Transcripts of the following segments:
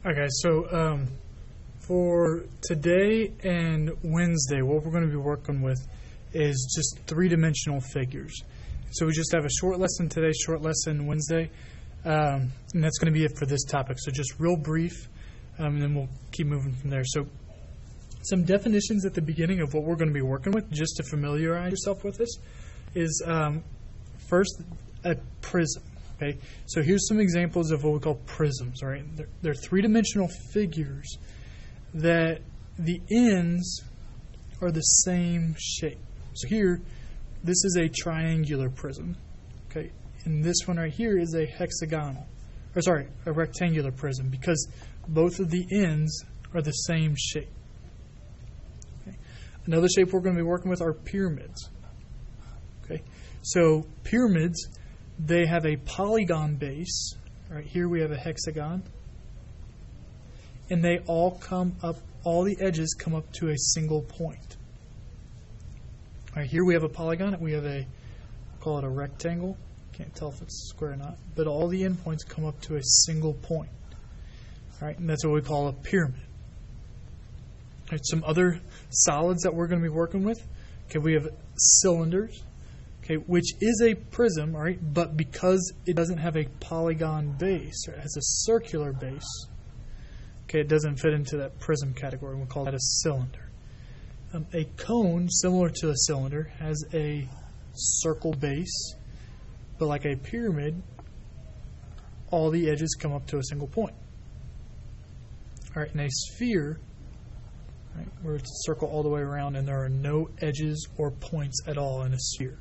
Okay, so for today and Wednesday, what we're going to be working with is just three-dimensional figures. So we just have a short lesson today, short lesson Wednesday, and that's going to be it for this topic. So just real brief, and then we'll keep moving from there. So some definitions at the beginning of what we're going to be working with, just to familiarize yourself with this, is first, a prism. Okay, so here's some examples of what we call prisms. All right, they're three-dimensional figures that the ends are the same shape. So here, this is a triangular prism. Okay, and this one right here is a a rectangular prism, because both of the ends are the same shape. Okay. Another shape we're going to be working with are pyramids. Okay, so pyramids, they have a polygon base. Right here we have a hexagon, and they all the edges come up to a single point. All right, here we have a polygon, and we have call it a rectangle. Can't tell if it's square or not, but all the endpoints come up to a single point. All right, and that's what we call a pyramid. All right, some other solids that we're going to be working with. Okay, we have cylinders. Okay, which is a prism, all right, but because it doesn't have a polygon base, or it has a circular base, okay, it doesn't fit into that prism category. We'll call that a cylinder. A cone, similar to a cylinder, has a circle base, but like a pyramid, all the edges come up to a single point. All right, and a sphere, right, where it's a circle all the way around, and there are no edges or points at all in a sphere.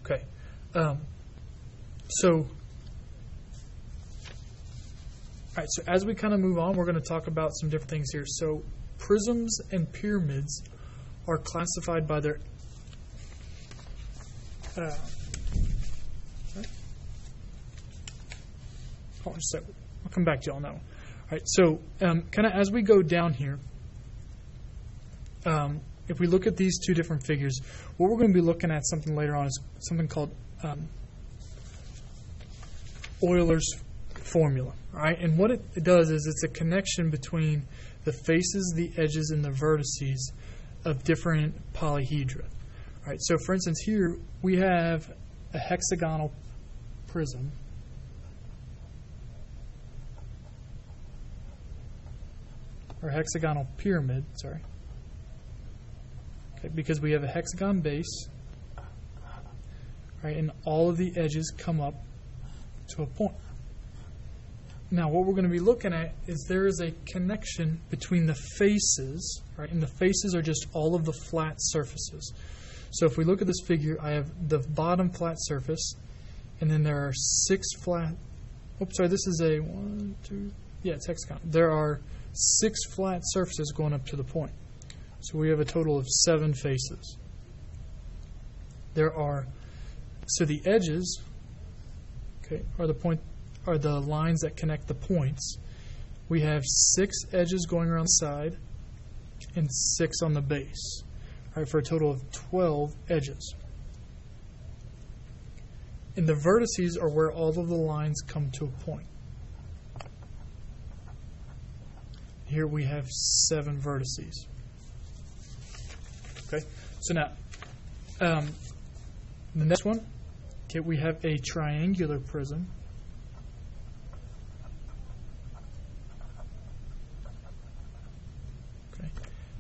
Okay, so as we kind of move on, we're going to talk about some different things here. So prisms and pyramids are classified by their hold on just a second. I'll come back to you on that one. All right, so kind of as we go down here, if we look at these two different figures, what we're going to be looking at something later on is something called Euler's formula. All right? And what it does is it's a connection between the faces, the edges, and the vertices of different polyhedra. All right, so for instance, here we have a hexagonal prism. Or hexagonal pyramid, sorry. Because we have a hexagon base, right, and all of the edges come up to a point. Now, what we're going to be looking at is there is a connection between the faces, right, and the faces are just all of the flat surfaces. So if we look at this figure, I have the bottom flat surface, and then there are six flat, this is a it's hexagon. There are 6 flat surfaces going up to the point. So we have a total of 7 faces. So the edges, okay, are the lines that connect the points. We have 6 edges going around the side and 6 on the base. All right, for a total of 12 edges. And the vertices are where all of the lines come to a point. Here we have 7 vertices. Okay, so now the next one, okay, we have a triangular prism. Okay,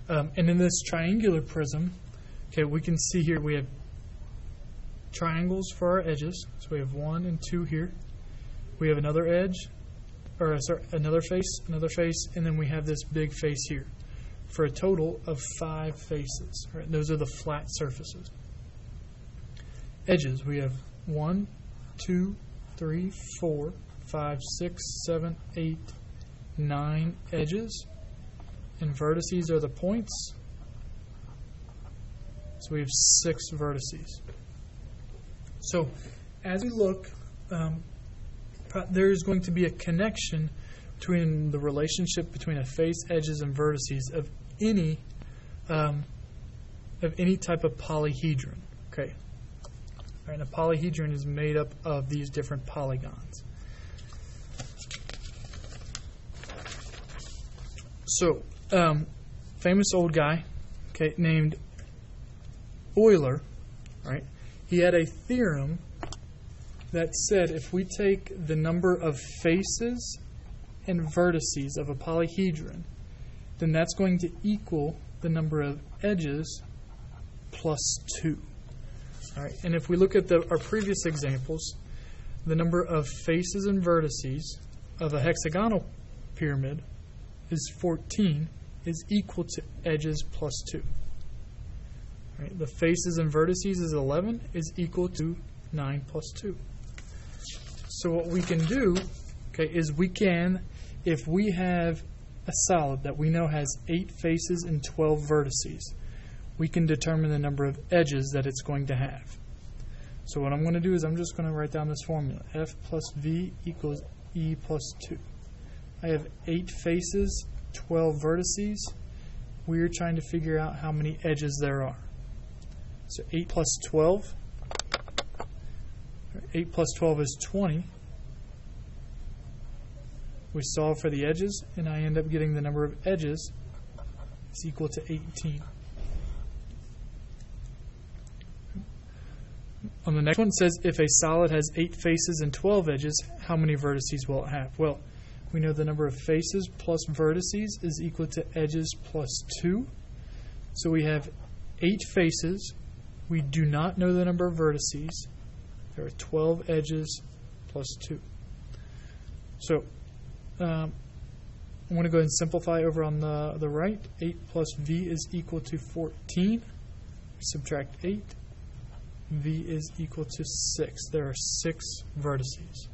and in this triangular prism, okay, we can see here we have triangles for our edges. So we have 1 and 2 here. We have another edge, another face, and then we have this big face here, for a total of 5 faces. Right? Those are the flat surfaces. Edges, we have 1, 2, 3, 4, 5, 6, 7, 8, 9 edges. And vertices are the points. So we have 6 vertices. So as we look, there's going to be a connection between the relationship between a face, edges, and vertices of any type of polyhedron. Okay, Right, and a polyhedron is made up of these different polygons. So, famous old guy, okay, named Euler, right? He had a theorem that said if we take the number of faces and vertices of a polyhedron, then that's going to equal the number of edges plus 2. All right, and if we look at our previous examples, the number of faces and vertices of a hexagonal pyramid is 14, is equal to edges plus 2. Right, the faces and vertices is 11, is equal to 9 plus 2. So what we can do, okay, is we can, if we have a solid that we know has 8 faces and 12 vertices, we can determine the number of edges that it's going to have. So what I'm going to do is I'm just going to write down this formula. F plus V equals E plus 2. I have 8 faces, 12 vertices. We're trying to figure out how many edges there are. So 8 plus 12. 8 plus 12 is 20. We solve for the edges, and I end up getting the number of edges is equal to 18. On the next one, it says if a solid has 8 faces and 12 edges, how many vertices will it have? Well, we know the number of faces plus vertices is equal to edges plus 2. So we have 8 faces. We do not know the number of vertices. There are 12 edges plus 2. So I'm going to go ahead and simplify over on the right. 8 plus V is equal to 14. We subtract 8. V is equal to 6. There are 6 vertices.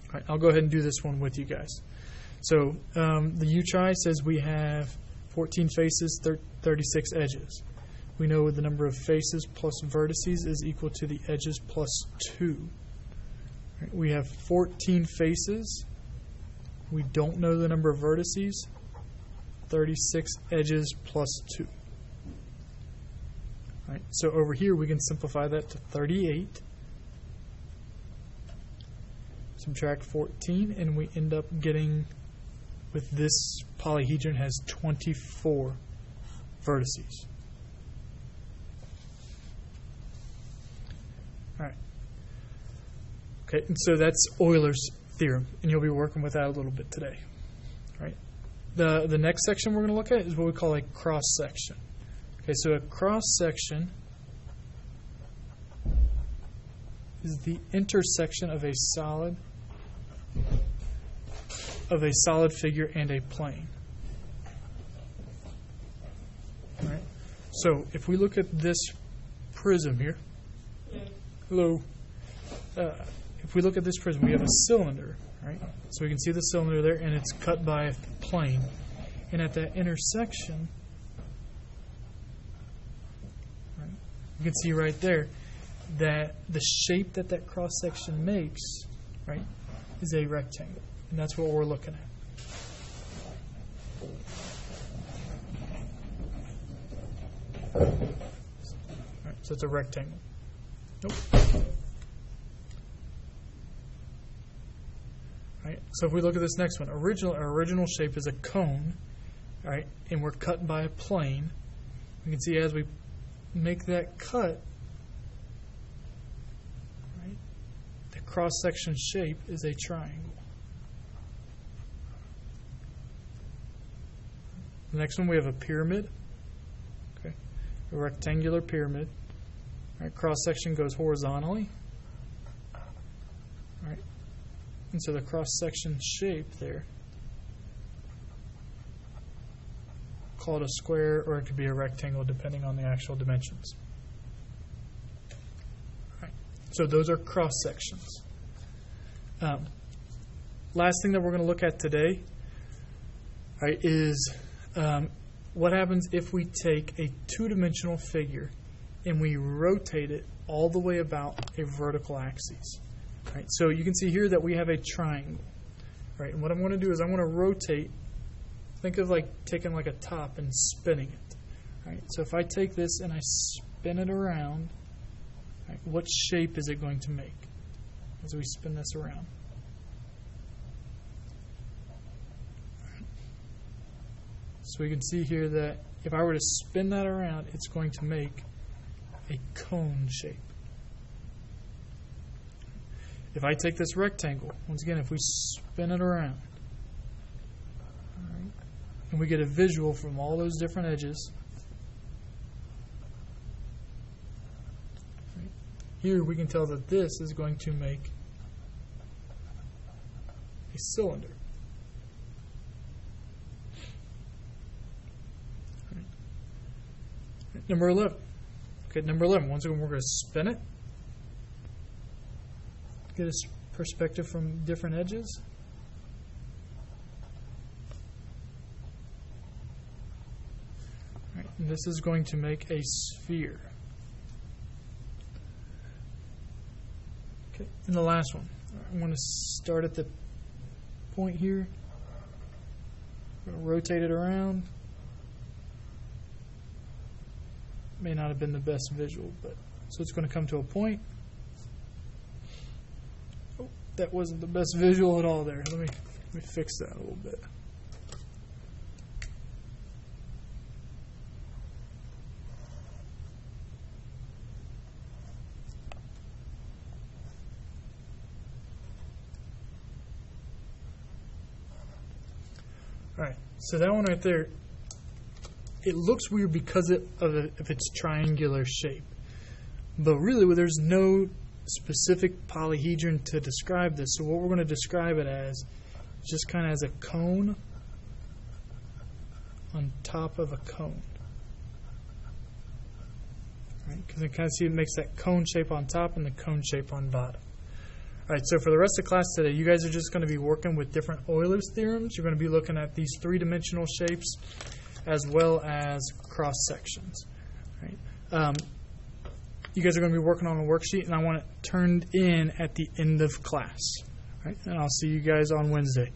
All right, I'll go ahead and do this one with you guys. So the U-try says we have 14 faces, 36 edges. We know the number of faces plus vertices is equal to the edges plus 2. Right, we have 14 faces. We don't know the number of vertices. 36 edges plus 2. Right, so over here we can simplify that to 38. Subtract 14, and we end up getting, with this polyhedron, has 24 vertices. All right. Okay, and so that's Euler's theorem, and you'll be working with that a little bit today. All right. The next section we're going to look at is what we call a cross section. Okay, so a cross section is the intersection of a solid figure and a plane. All right. So if we look at this prism here, hello. If we look at this prism, we have a cylinder, right? So we can see the cylinder there, and it's cut by a plane. And at that intersection, right, you can see right there that the shape that cross section makes, right, is a rectangle, and that's what we're looking at. All right, so it's a rectangle. Nope. Right, so if we look at this next one, our original shape is a cone, right, and we're cut by a plane. We can see as we make that cut, right, the cross-section shape is a triangle. The next one, we have a pyramid, okay, a rectangular pyramid. Right, cross-section goes horizontally. Right. And so the cross-section shape there, call it a square, or it could be a rectangle depending on the actual dimensions. Right. So those are cross-sections. Last thing that we're going to look at today, right, is what happens if we take a two-dimensional figure and we rotate it all the way about a vertical axis. Right, so you can see here that we have a triangle. Right, and what I'm going to do is I'm going to rotate. Think of like taking like a top and spinning it. Right, so if I take this and I spin it around, right, what shape is it going to make as we spin this around? So we can see here that if I were to spin that around, it's going to make a cone shape. If I take this rectangle, once again, if we spin it around, all right, and we get a visual from all those different edges, right, here we can tell that this is going to make a cylinder. All right. Number 11. Okay, number 11. Once again, we're going to spin it. Get a perspective from different edges. All right, and this is going to make a sphere. Okay, and the last one. I'm going to start at the point here. I'm going to rotate it around. May not have been the best visual, but so it's going to come to a point. Oh, that wasn't the best visual at all there. Let me fix that a little bit. All right, so that one right there, it looks weird because of its triangular shape. But really, there's no specific polyhedron to describe this. So what we're going to describe it as is just kind of as a cone on top of a cone. Right? Because you kind of see it makes that cone shape on top and the cone shape on bottom. All right, so for the rest of class today, you guys are just going to be working with different Euler's theorems. You're going to be looking at these three-dimensional shapes as well as cross sections. Right? You guys are going to be working on a worksheet, and I want it turned in at the end of class. Right? And I'll see you guys on Wednesday.